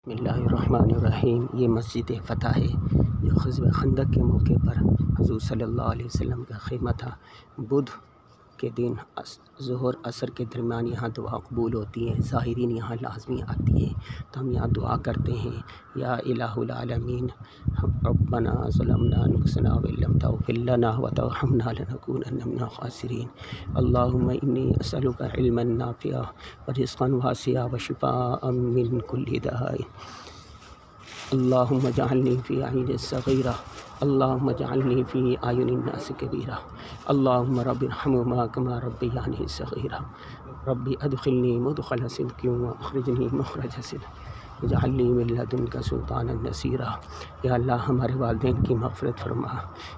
بسم اللہ الرحمن الرحیم۔ یہ مسجد فتح ہے جو غزوہ خندق کے موقع پر حضور صلی اللہ علیہ وسلم کا خیمہ تھا۔ بدھ کے دن ظہر عصر کے درمیان یہاں دعا قبول ہوتی ہے، ظاہرین یہاں لازمی آتی ہے، تو ہم یہاں دعا کرتے ہیں، یا الہ العالمین ربنا ظلمنا انفسنا وان لم تغفر لنا وترحمنا لنکونن من الخاسرین، اللہم انی اسألک علما نافعا ورزقا واسعا وشفاء من کل داء، اللہم اجعلنی فی عین الصغیرہ، اللہم اجعلنی فی اعین الناس کبیرہ، اللہم رب ارحمہما کما ربیانی صغیرہ، رب ادخلنی مدخل صدق واخرجنی مخرج صدق واجعل لی من لدنک سلطانا نصیرا۔ یا اللہ ہمارے والدین کی مغفرت فرما،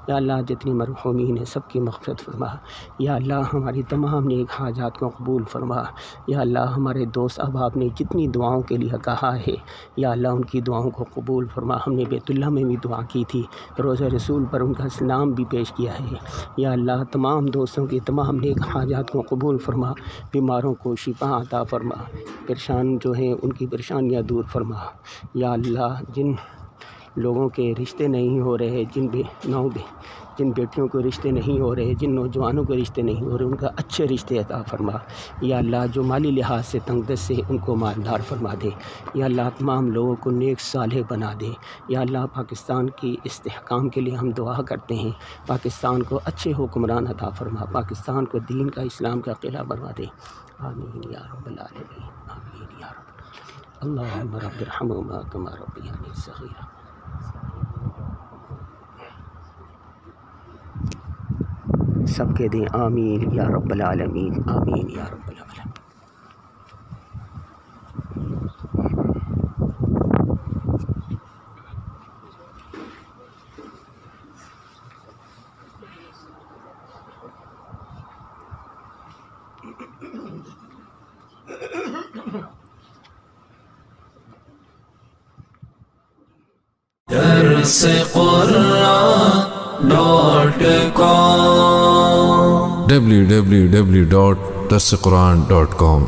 یا اللہ جتنی مرحومین ہیں سب کی مغفرت فرما، یا اللہ ہماری تمام نیک حاجات کو قبول فرما، یا اللہ ہمارے دوست احباب نے جتنی دعاؤں کے لیے کہا ہے یا اللہ ان کی دعاؤں کو قبول فرما۔ ہم نے بیت اللہ میں بھی دعا کی تھی، روزہ رسول پر ان کا سلام بھی پیش کیا ہے، یا اللہ تمام دوستوں کی تمام نیک حاجات کو قبول فرما، بیماروں کو شفا عطا فرما، پریشان جو ہیں ان کی پریشانیاں دور فرما، یا اللہ جن لوگوں کے رشتے نہیں ہو رہے، جن بیٹیوں کو رشتے نہیں ہو رہے، جن نوجوانوں کو رشتے نہیں ہو رہے، ان کا اچھے رشتے عطا فرما، یا اللہ جو مالی لحاظ سے تنگ دست سے ان کو مالدار فرما دے، یا اللہ تمام لوگوں کو نیک صالح بنا دے، یا اللہ پاکستان کی استحکام کے لیے ہم دعا کرتے ہیں، پاکستان کو اچھے حکمران عطا فرما، پاکستان کو دین کا اسلام کا قلعہ بنوا دے، آمین یا رب العالمین، آمین یا رب العالمین، اللہم رب ارحمہما کما ربیانی صغیرہ۔ سب کے دیں آمین یا رب العالمین، آمین یا رب العالمین۔ درس قرآن .com www.درسقرآن.com